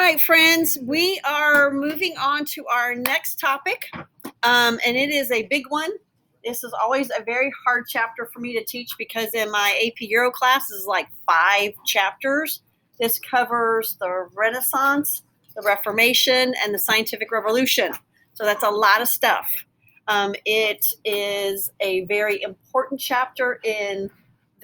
right, friends, we are moving on to our next topic, and it is a big one. This is always a very hard chapter for me to teach because in my AP Euro class is like 5 chapters. This covers the Renaissance, the Reformation, and the Scientific Revolution. So that's a lot of stuff. It is a very important chapter in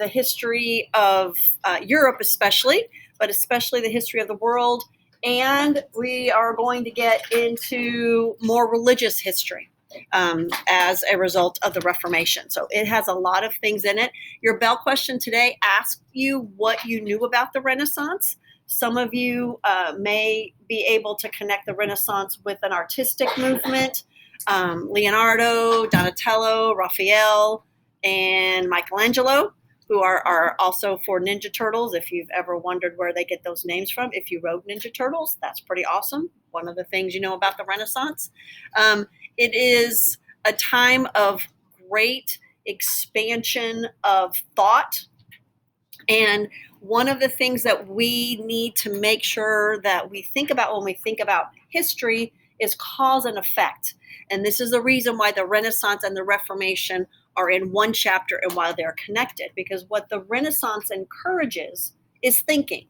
the history of Europe, especially, but especially the history of the world. And we are going to get into more religious history as a result of the Reformation. So it has a lot of things in it. Your bell question today asked you what you knew about the Renaissance. Some of you may be able to connect the Renaissance with an artistic movement. Leonardo, Donatello, Raphael, and Michelangelo, who are also for Ninja Turtles. If you've ever wondered where they get those names from, if you wrote Ninja Turtles, that's pretty awesome. One of the things you know about the Renaissance. It is a time of great expansion of thought. And one of the things that we need to make sure that we think about when we think about history is cause and effect. And this is the reason why the Renaissance and the Reformation are in one chapter and why they're connected. Because what the Renaissance encourages is thinking.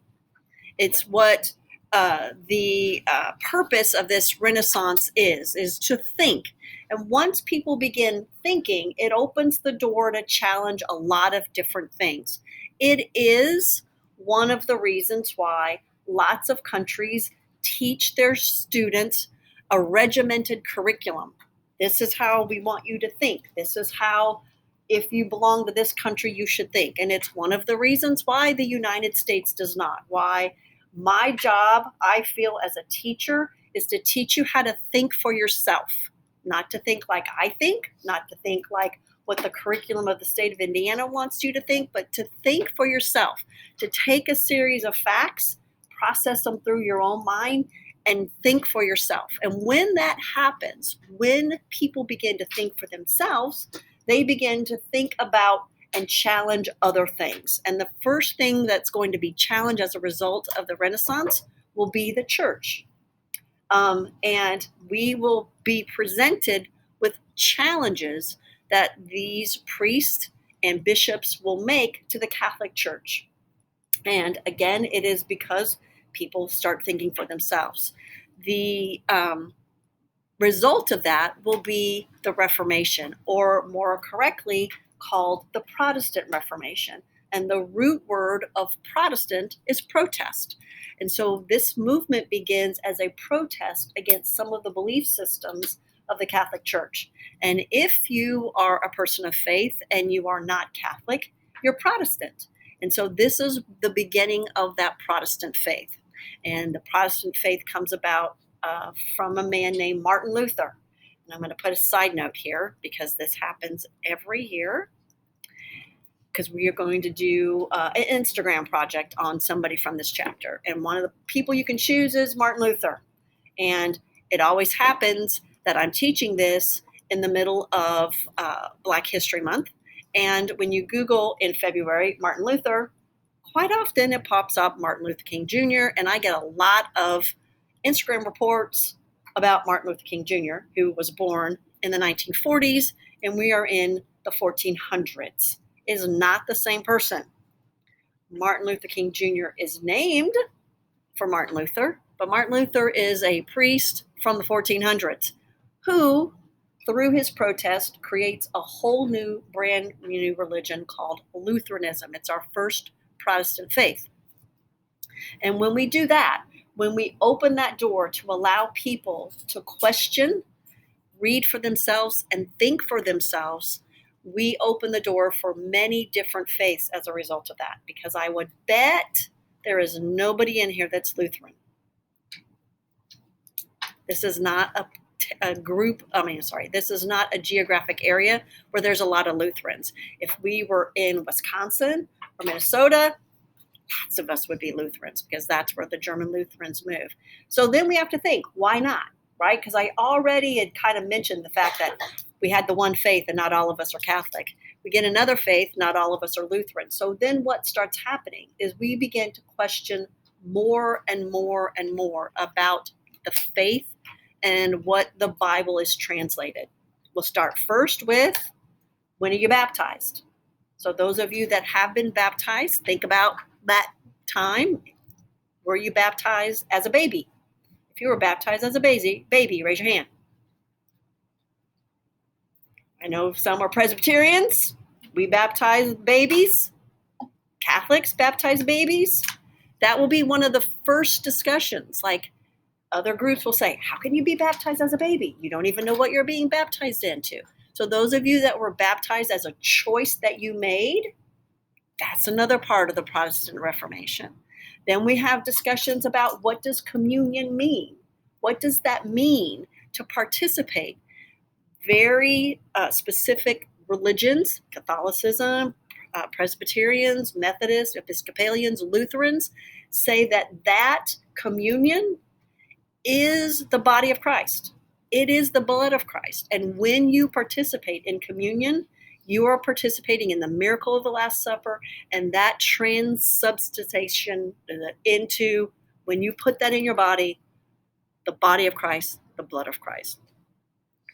It's what the purpose of this Renaissance is to think. And once people begin thinking, it opens the door to challenge a lot of different things. It is one of the reasons why lots of countries teach their students a regimented curriculum. This is how we want you to think. This is how, if you belong to this country, you should think. And it's one of the reasons why the United States does not. Why my job, I feel, as a teacher, is to teach you how to think for yourself. Not to think like I think, not to think like what the curriculum of the state of Indiana wants you to think, but to think for yourself, to take a series of facts, process them through your own mind, and think for yourself. And when that happens, when people begin to think for themselves, they begin to think about and challenge other things. And the first thing that's going to be challenged as a result of the Renaissance will be the church. And we will be presented with challenges that these priests and bishops will make to the Catholic Church. And again, it is because people start thinking for themselves. The result of that will be the Reformation, or more correctly called the Protestant Reformation. And the root word of Protestant is protest. And so this movement begins as a protest against some of the belief systems of the Catholic Church. And if you are a person of faith and you are not Catholic, you're Protestant. And so this is the beginning of that Protestant faith. And the Protestant faith comes about from a man named Martin Luther. And I'm going to put a side note here because this happens every year, because we are going to do an Instagram project on somebody from this chapter. And one of the people you can choose is Martin Luther. And it always happens that I'm teaching this in the middle of Black History Month. And when you Google in February Martin Luther, quite often it pops up Martin Luther King Jr. And I get a lot of Instagram reports about Martin Luther King Jr., who was born in the 1940s, and we are in the 1400s. Is not the same person. Martin Luther King Jr. is named for Martin Luther, but Martin Luther is a priest from the 1400s who, through his protest, creates a whole new, brand new religion called Lutheranism. It's our first Protestant faith. And when we do that, when we open that door to allow people to question, read for themselves, and think for themselves, we open the door for many different faiths as a result of that, because I would bet there is nobody in here that's Lutheran. This is not this is not a geographic area where there's a lot of Lutherans. If we were in Wisconsin or Minnesota, lots of us would be Lutherans because that's where the German Lutherans move. So then we have to think, why not, right? Because I already had kind of mentioned the fact that we had the one faith and not all of us are Catholic. We get another faith, not all of us are Lutheran. So then what starts happening is we begin to question more and more and more about the faith and what the Bible is translated. We'll start first with, when are you baptized? So those of you that have been baptized, think about that time. Were you baptized as a baby? If you were baptized as a baby, raise your hand. I know some are Presbyterians. We baptize babies. Catholics baptize babies. That will be one of the first discussions. Like, other groups will say, how can you be baptized as a baby? You don't even know what you're being baptized into. So those of you that were baptized as a choice that you made, that's another part of the Protestant Reformation. Then we have discussions about, what does communion mean? What does that mean to participate? Very specific religions, Catholicism, Presbyterians, Methodists, Episcopalians, Lutherans, say that communion is the body of Christ. It is the blood of Christ. And when you participate in communion, you are participating in the miracle of the Last Supper, and that transubstantiation into, when you put that in your body, the body of Christ, the blood of Christ.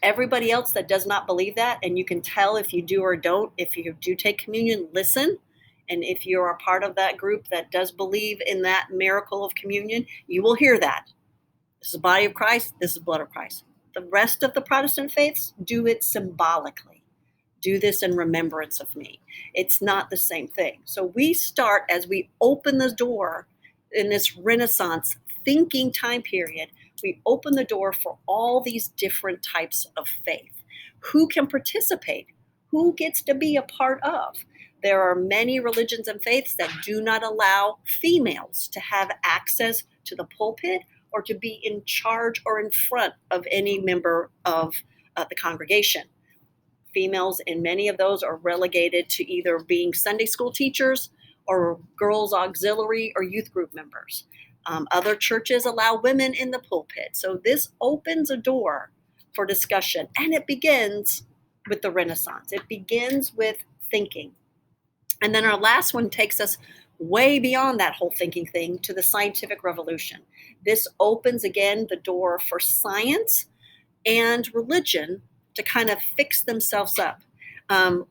Everybody else that does not believe that, and you can tell if you do or don't, if you do take communion, listen. And if you're a part of that group that does believe in that miracle of communion, you will hear that. This is the body of Christ, this is the blood of Christ. The rest of the Protestant faiths do it symbolically. Do this in remembrance of me. It's not the same thing. So we start, as we open the door in this Renaissance thinking time period, we open the door for all these different types of faith. Who can participate? Who gets to be a part of? There are many religions and faiths that do not allow females to have access to the pulpit or to be in charge or in front of any member of the congregation. Females in many of those are relegated to either being Sunday school teachers or girls' auxiliary or youth group members. Other churches allow women in the pulpit. So this opens a door for discussion, and it begins with the Renaissance. It begins with thinking. And then our last one takes us way beyond that whole thinking thing to the scientific revolution. This opens again the door for science and religion to kind of fix themselves up.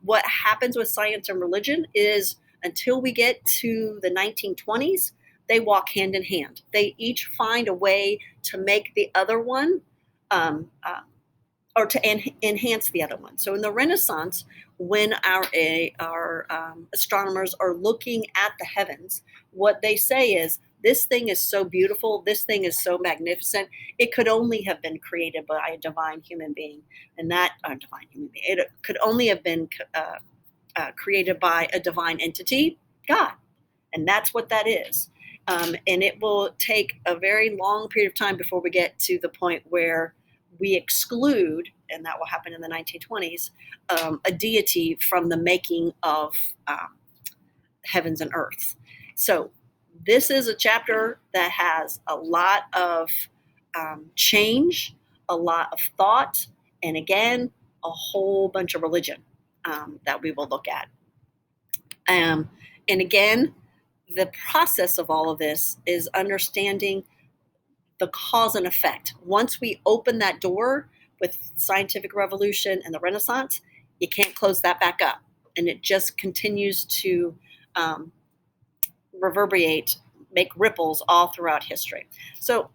What happens with science and religion is, until we get to the 1920s, they walk hand in hand. They each find a way to make the other one or to enhance the other one. So in the Renaissance, when our astronomers are looking at the heavens, what they say is, this thing is so beautiful, this thing is so magnificent, it could only have been created by a divine human being. And that, it could only have been created by a divine entity, God. And that's what that is. And it will take a very long period of time before we get to the point where we exclude, and that will happen in the 1920s, a deity from the making of heavens and earth. So this is a chapter that has a lot of change, a lot of thought, and again, a whole bunch of religion that we will look at. And again, the process of all of this is understanding the cause and effect. Once we open that door with scientific revolution and the Renaissance, you can't close that back up. And it just continues to reverberate, make ripples all throughout history. So,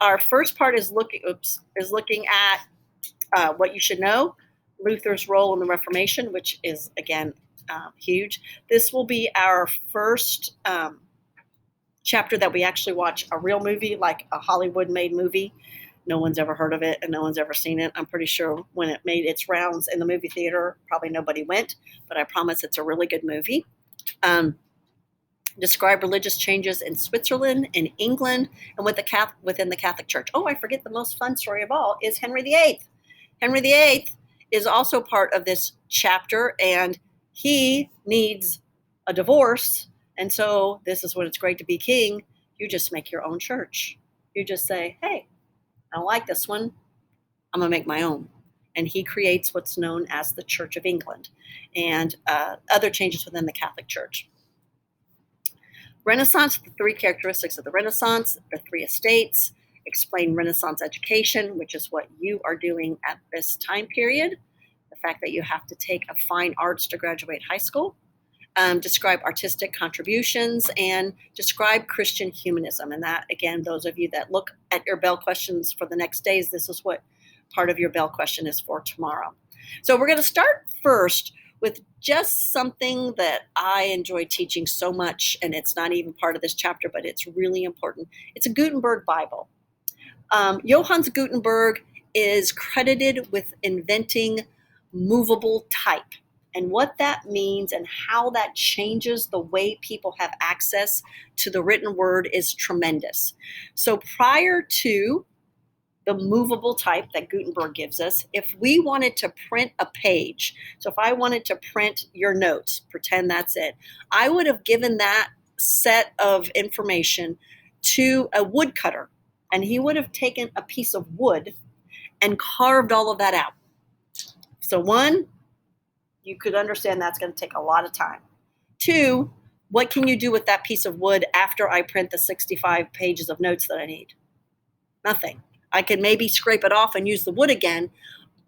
our first part is looking at what you should know, Luther's role in the Reformation, which is, again, huge. This will be our first chapter that we actually watch a real movie, like a Hollywood-made movie. No one's ever heard of it, and no one's ever seen it. I'm pretty sure when it made its rounds in the movie theater, probably nobody went, but I promise it's a really good movie. Describe religious changes in Switzerland, in England, and within the Catholic Church. Oh, I forget the most fun story of all is Henry VIII. Henry VIII is also part of this chapter, and he needs a divorce. And so this is when it's great to be king. You just make your own church. You just say, hey, I don't like this one. I'm going to make my own. And he creates what's known as the Church of England and other changes within the Catholic Church. Renaissance, the three characteristics of the Renaissance, the three estates, explain Renaissance education, which is what you are doing at this time period, the fact that you have to take a fine arts to graduate high school, describe artistic contributions, and describe Christian humanism. And that, again, those of you that look at your Bell questions for the next days, this is what part of your Bell question is for tomorrow. So we're going to start first with just something that I enjoy teaching so much, and it's not even part of this chapter, but it's really important. It's a Gutenberg Bible. Johannes Gutenberg is credited with inventing movable type. And what that means and how that changes the way people have access to the written word is tremendous. So prior to the movable type that Gutenberg gives us, if we wanted to print a page, so if I wanted to print your notes, pretend that's it, I would have given that set of information to a woodcutter, and he would have taken a piece of wood and carved all of that out. So one, you could understand that's going to take a lot of time. Two, what can you do with that piece of wood after I print the 65 pages of notes that I need? Nothing. I can maybe scrape it off and use the wood again,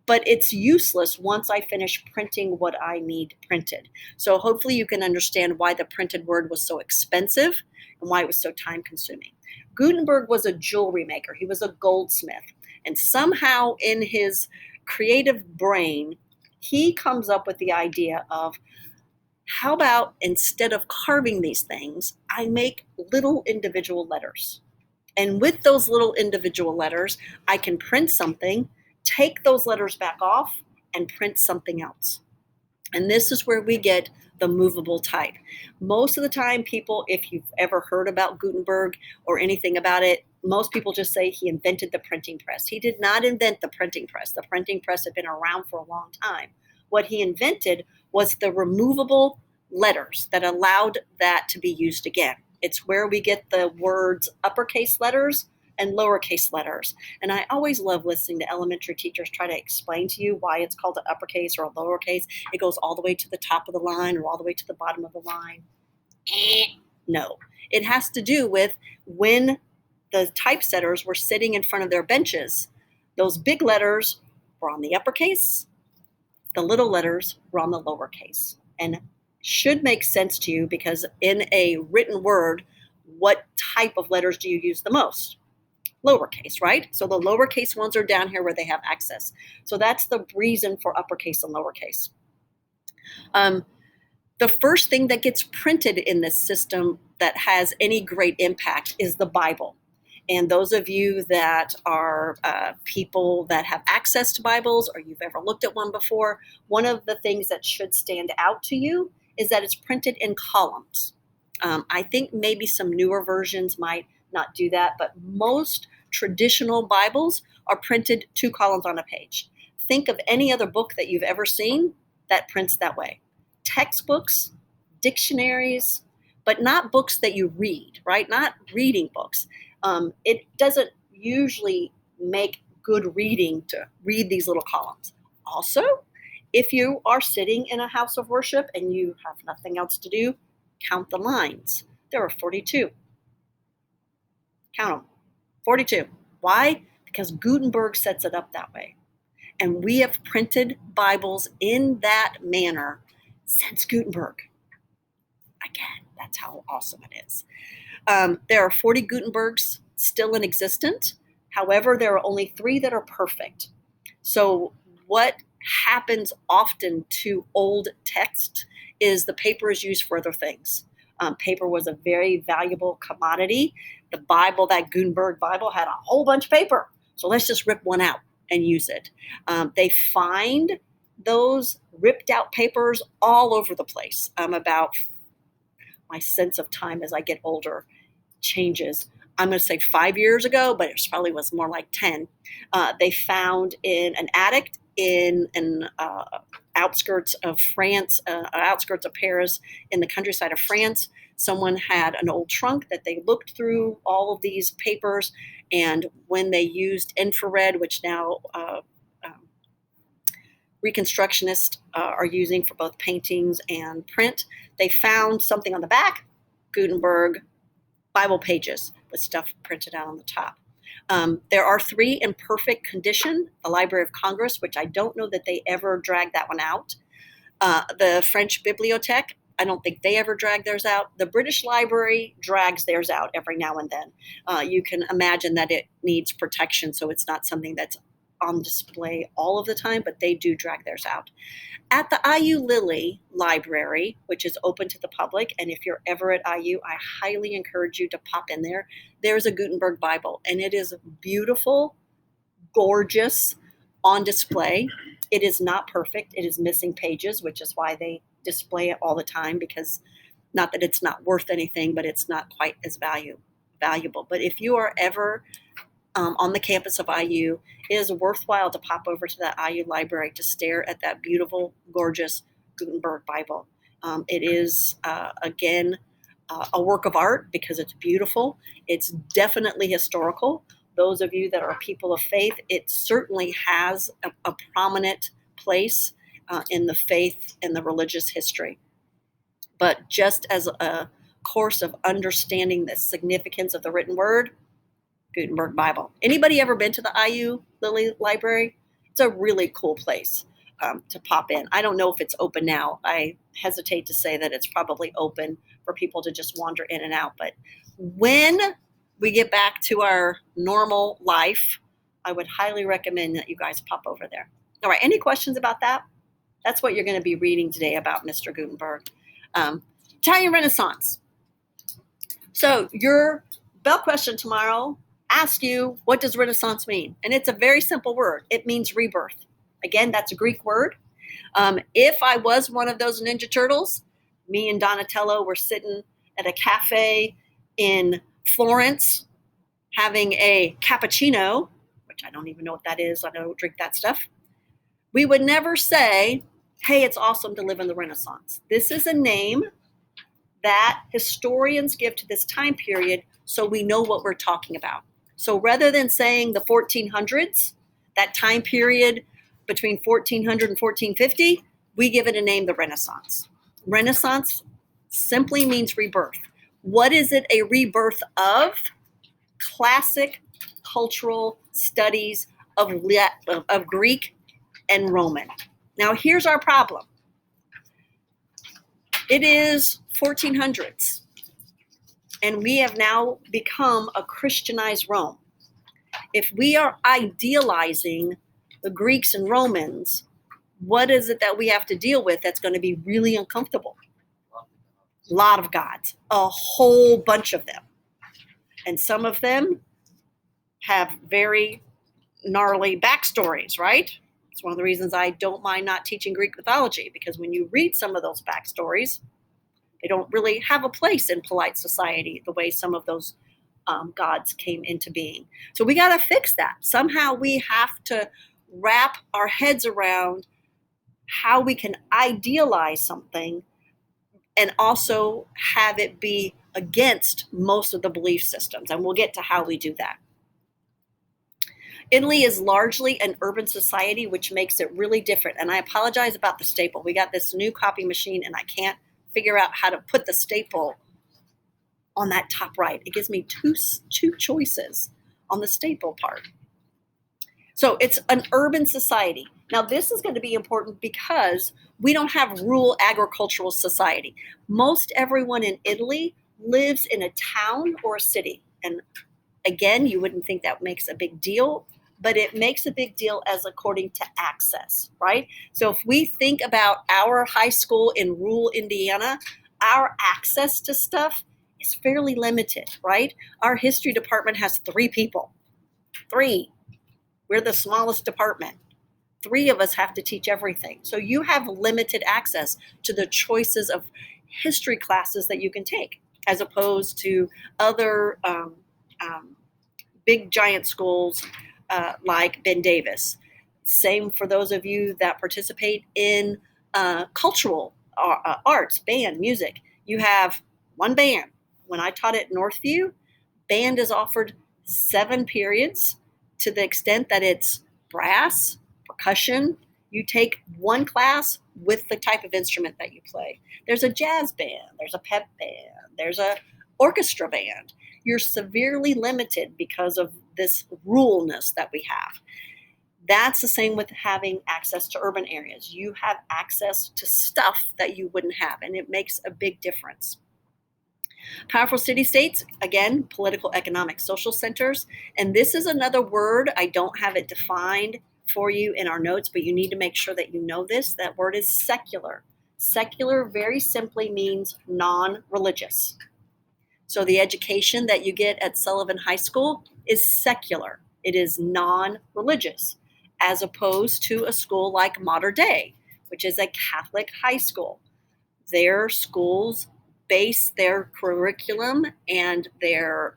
but it's useless once I finish printing what I need printed. So hopefully you can understand why the printed word was so expensive and why it was so time consuming. Gutenberg was a jewelry maker. He was a goldsmith. And somehow in his creative brain, he comes up with the idea of, how about instead of carving these things, I make little individual letters. And with those little individual letters, I can print something, take those letters back off, and print something else. And this is where we get the movable type. Most of the time, people, if you've ever heard about Gutenberg or anything about it, most people just say he invented the printing press. He did not invent the printing press. The printing press had been around for a long time. What he invented was the removable letters that allowed that to be used again. It's where we get the words uppercase letters and lowercase letters. And I always love listening to elementary teachers try to explain to you why it's called an uppercase or a lowercase. It goes all the way to the top of the line or all the way to the bottom of the line. No, it has to do with when the typesetters were sitting in front of their benches, those big letters were on the uppercase, the little letters were on the lowercase. And should make sense to you because in a written word, what type of letters do you use the most? Lowercase, right? So the lowercase ones are down here where they have access. So that's the reason for uppercase and lowercase. The first thing that gets printed in this system that has any great impact is the Bible. And those of you that are people that have access to Bibles or you've ever looked at one before, one of the things that should stand out to you is that it's printed in columns. I think maybe some newer versions might not do that, but most traditional Bibles are printed 2 columns on a page. Think of any other book that you've ever seen that prints that way. Textbooks, dictionaries, but not books that you read, right? Not reading books. It doesn't usually make good reading to read these little columns. Also, if you are sitting in a house of worship and you have nothing else to do, count the lines. There are 42. Count them. 42. Why? Because Gutenberg sets it up that way. And we have printed Bibles in that manner since Gutenberg. Again, that's how awesome it is. There are 40 Gutenbergs still in existence. However, there are only 3 that are perfect. So what happens often to old text is the paper is used for other things. Paper was a very valuable commodity. The Bible, that Gutenberg Bible, had a whole bunch of paper. So let's just rip one out and use it. They find those ripped out papers all over the place. About my sense of time as I get older changes. I'm going to say 5 years ago, but it probably was more like 10. They found in an attic in outskirts of France, outskirts of Paris, in the countryside of France. Someone had an old trunk that they looked through all of these papers, and when they used infrared, which now Reconstructionists are using for both paintings and print, they found something on the back, Gutenberg Bible pages with stuff printed out on the top. There are 3 in perfect condition. The Library of Congress, which I don't know that they ever dragged that one out. The French Bibliothèque, I don't think they ever drag theirs out. The British Library drags theirs out every now and then. You can imagine that it needs protection, so it's not something that's on display all of the time, but they do drag theirs out. At the IU Lilly Library, which is open to the public, and if you're ever at IU, I highly encourage you to pop in there. There's a Gutenberg Bible, and it is beautiful, gorgeous, on display. It is not perfect. It is missing pages, which is why they display it all the time, because not that it's not worth anything, but it's not quite as valuable. But if you are ever on the campus of IU, it is worthwhile to pop over to that IU library to stare at that beautiful, gorgeous Gutenberg Bible. It is, again, a work of art because it's beautiful. It's definitely historical. Those of you that are people of faith, it certainly has a prominent place in the faith and the religious history. But just as a course of understanding the significance of the written word, Gutenberg Bible. Anybody ever been to the IU Lilly Library? It's a really cool place to pop in. I don't know if it's open now. I hesitate to say that it's probably open for people to just wander in and out. But when we get back to our normal life, I would highly recommend that you guys pop over there. All right, any questions about that? That's what you're going to be reading today about Mr. Gutenberg. Italian Renaissance. So your bell question tomorrow asks you, what does Renaissance mean? And it's a very simple word. It means rebirth. Again, that's a Greek word. If I was one of those Ninja Turtles, me and Donatello were sitting at a cafe in Florence having a cappuccino, which I don't even know what that is. I don't drink that stuff. We would never say, hey, it's awesome to live in the Renaissance. This is a name that historians give to this time period so we know what we're talking about. So rather than saying the 1400s, that time period between 1400 and 1450, we give it a name, the Renaissance. Renaissance simply means rebirth. What is it a rebirth of? Classic cultural studies of Greek and Roman. Now, here's our problem. It is 1400s, and we have now become a Christianized Rome. If we are idealizing the Greeks and Romans, what is it that we have to deal with that's going to be really uncomfortable? A lot of gods, a whole bunch of them. And some of them have very gnarly backstories, right? It's one of the reasons I don't mind not teaching Greek mythology, because when you read some of those backstories, they don't really have a place in polite society the way some of those gods came into being. So we got to fix that. Somehow we have to wrap our heads around how we can idealize something and also have it be against most of the belief systems. And we'll get to how we do that. Italy is largely an urban society, which makes it really different. And I apologize about the staple. We got this new copy machine, and I can't figure out how to put the staple on that top right. It gives me two choices on the staple part. So it's an urban society. Now, this is going to be important because we don't have rural agricultural society. Most everyone in Italy lives in a town or a city. And again, you wouldn't think that makes a big deal, but it makes a big deal as according to access, right? So if we think about our high school in rural Indiana, our access to stuff is fairly limited, right? Our history department has 3 people. 3. We're the smallest department. 3 of us have to teach everything. So you have limited access to the choices of history classes that you can take, as opposed to other big giant schools like Ben Davis. Same for those of you that participate in cultural arts, band, music. You have one band. When I taught at Northview, band is offered 7 periods to the extent that it's brass, percussion. You take one class with the type of instrument that you play. There's a jazz band, there's a pep band, There's a orchestra band. You're severely limited because of this ruralness that we have. That's the same with having access to urban areas. You have access to stuff that you wouldn't have, and it makes a big difference. Powerful city-states, again, political, economic, social centers. And this is another word. I don't have it defined for you in our notes, but you need to make sure that you know this. That word is secular. Secular very simply means non-religious. So the education that you get at Sullivan High School is secular. It is non-religious, as opposed to a school like Mater Dei, which is a Catholic high school. Their schools base their curriculum and their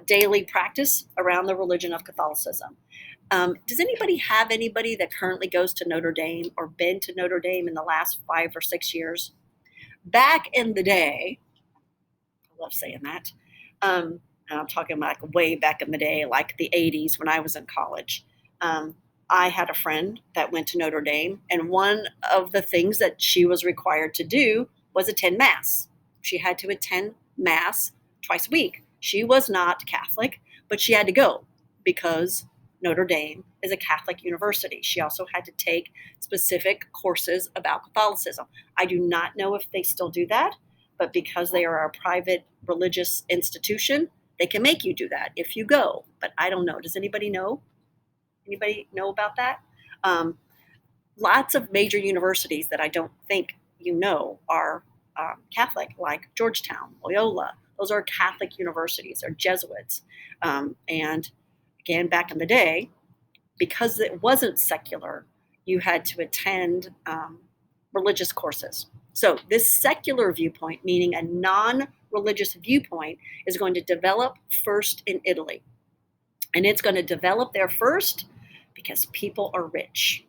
daily practice around the religion of Catholicism. Does anybody have anybody that currently goes to Notre Dame or been to Notre Dame in the last 5 or 6 years? Back in the day, I love saying that, and I'm talking like way back in the day, like the 80s when I was in college. I had a friend that went to Notre Dame, and one of the things that she was required to do was attend Mass. She had to attend Mass twice a week. She was not Catholic, but she had to go because Notre Dame is a Catholic university. She also had to take specific courses about Catholicism. I do not know if they still do that, but because they are a private religious institution, they can make you do that if you go. But I don't know. Does anybody know? Anybody know about that? Lots of major universities that I don't think you know are Catholic, like Georgetown, Loyola. Those are Catholic universities. They're Jesuits. And again, back in the day, because it wasn't secular, you had to attend religious courses. So this secular viewpoint, meaning a non-religious viewpoint, is going to develop first in Italy. And it's going to develop there first because people are rich.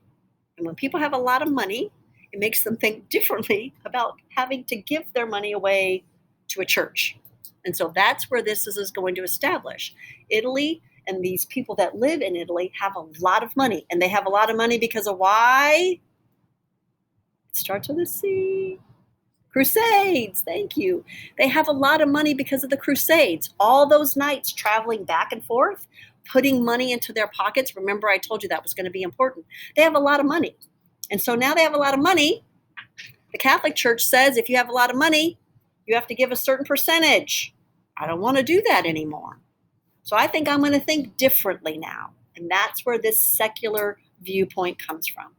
And when people have a lot of money, it makes them think differently about having to give their money away to a church. And so that's where this is going to establish. Italy and these people that live in Italy have a lot of money. And they have a lot of money because of why? It starts with a C. Crusades. Thank you. They have a lot of money because of the Crusades. All those nights traveling back and forth, putting money into their pockets. Remember, I told you that was going to be important. They have a lot of money. And so now they have a lot of money. The Catholic Church says if you have a lot of money, you have to give a certain percentage. I don't want to do that anymore. So I think I'm going to think differently now. And that's where this secular viewpoint comes from.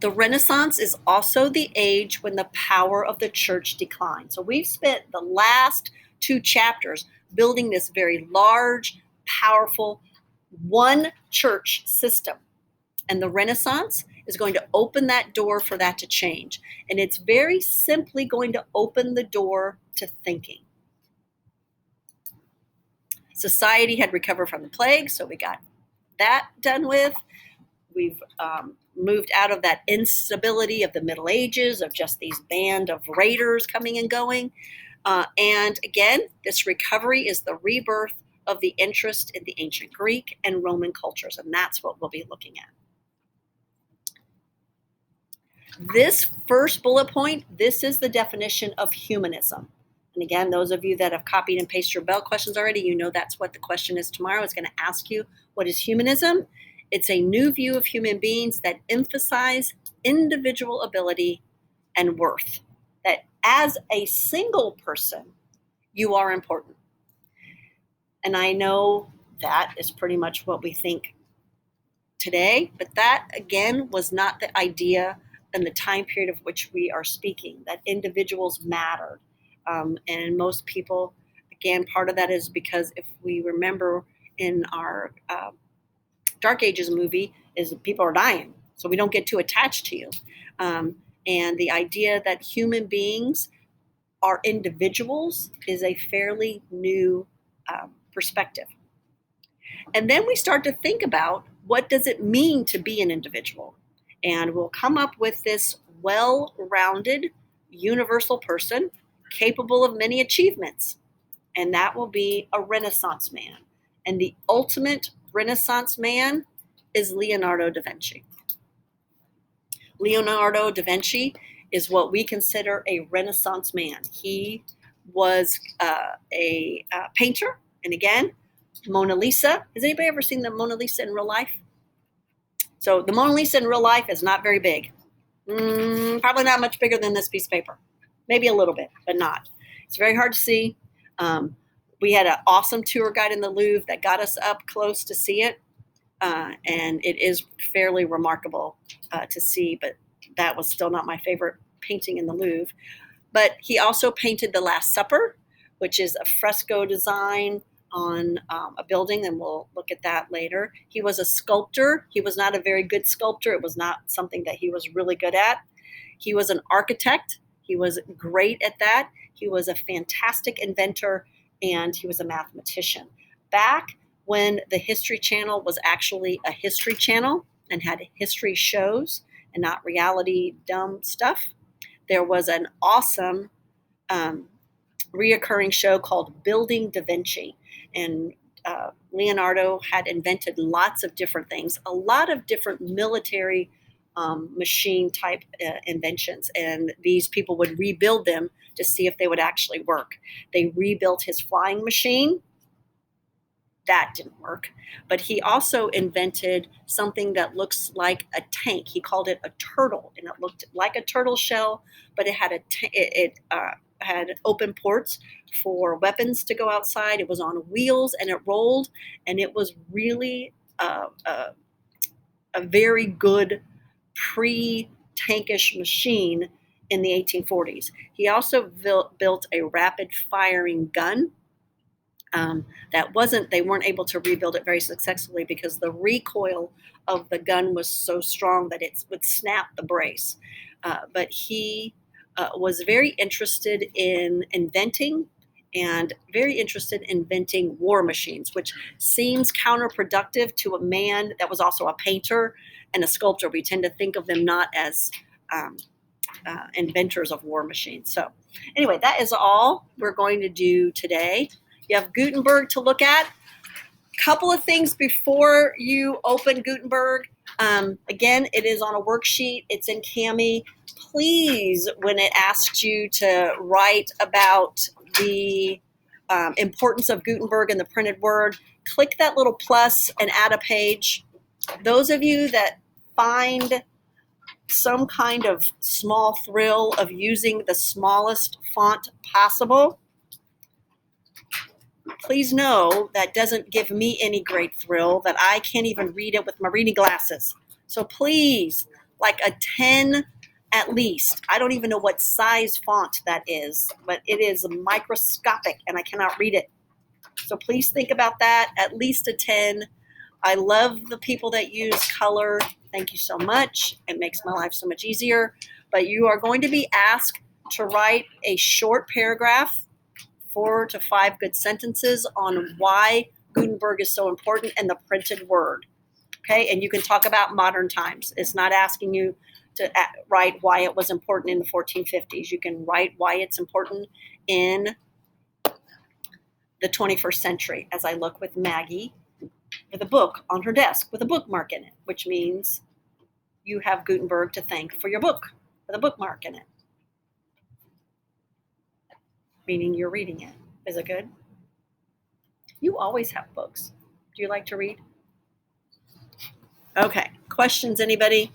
The Renaissance is also the age when the power of the church declined. So we've spent the last 2 chapters building this very large, powerful, one church system. And the Renaissance is going to open that door for that to change. And it's very simply going to open the door to thinking. Society had recovered from the plague, so we got that done with. We've moved out of that instability of the Middle Ages, of just these band of raiders coming and going. And again, this recovery is the rebirth of the interest in the ancient Greek and Roman cultures, and that's what we'll be looking at. This first bullet point, this is the definition of humanism. And again, those of you that have copied and pasted your Bell questions already, you know that's what the question is tomorrow. It's going to ask you, what is humanism? It's a new view of human beings that emphasize individual ability and worth. That as a single person, you are important. And I know that is pretty much what we think today, but that, again, was not the idea in the time period of which we are speaking, that individuals mattered. And most people, again, part of that is because if we remember in our Dark Ages movie is people are dying, so we don't get too attached to you. And the idea that human beings are individuals is a fairly new perspective. And then we start to think about what does it mean to be an individual? And we'll come up with this well-rounded, universal person capable of many achievements. And that will be a Renaissance man. And the ultimate Renaissance man is Leonardo da Vinci. Leonardo da Vinci is what we consider a Renaissance man. He was a painter. And again, Mona Lisa. Has anybody ever seen the Mona Lisa in real life? So the Mona Lisa in real life is not very big. Probably not much bigger than this piece of paper. Maybe a little bit, but not. It's very hard to see. We had an awesome tour guide in the Louvre that got us up close to see it. And it is fairly remarkable to see, but that was still not my favorite painting in the Louvre. But he also painted The Last Supper, which is a fresco design on a building, and we'll look at that later. He was a sculptor. He was not a very good sculptor. It was not something that he was really good at. He was an architect. He was great at that. He was a fantastic inventor, and he was a mathematician. Back when the History Channel was actually a history channel and had history shows and not reality dumb stuff, there was an awesome reoccurring show called Building Da Vinci. And Leonardo had invented lots of different things, a lot of different military machine type inventions. And these people would rebuild them to see if they would actually work. They rebuilt his flying machine. That didn't work. But he also invented something that looks like a tank. He called it a turtle, and it looked like a turtle shell, but it had had open ports for weapons to go outside. It was on wheels and it rolled, and it was really a very good pre-tankish machine in the 1840s. He also built a rapid firing gun. They weren't able to rebuild it very successfully because the recoil of the gun was so strong that it would snap the brace. But he was very interested in inventing and very interested in inventing war machines, which seems counterproductive to a man that was also a painter and a sculptor. We tend to think of them not as inventors of war machines. So anyway, that is all we're going to do today. You have Gutenberg to look at. Couple of things before you open Gutenberg. Again, it is on a worksheet. It's in Kami. Please, when it asks you to write about the importance of Gutenberg in the printed word, click that little plus and add a page. Those of you that find some kind of small thrill of using the smallest font possible, please know that doesn't give me any great thrill, that I can't even read it with my reading glasses. So please, like a 10 at least. I don't even know what size font that is, but it is microscopic and I cannot read it. So please think about that, at least a 10. I love the people that use color. Thank you so much. It makes my life so much easier. But you are going to be asked to write a short paragraph, 4 to 5 good sentences on why Gutenberg is so important and the printed word. Okay, and you can talk about modern times. It's not asking you to write why it was important in the 1450s. You can write why it's important in the 21st century, as I look with Maggie with a book on her desk with a bookmark in it, which means you have Gutenberg to thank for your book with a bookmark in it, meaning you're reading it. Is it good? You always have books. Do you like to read? Okay, questions, anybody?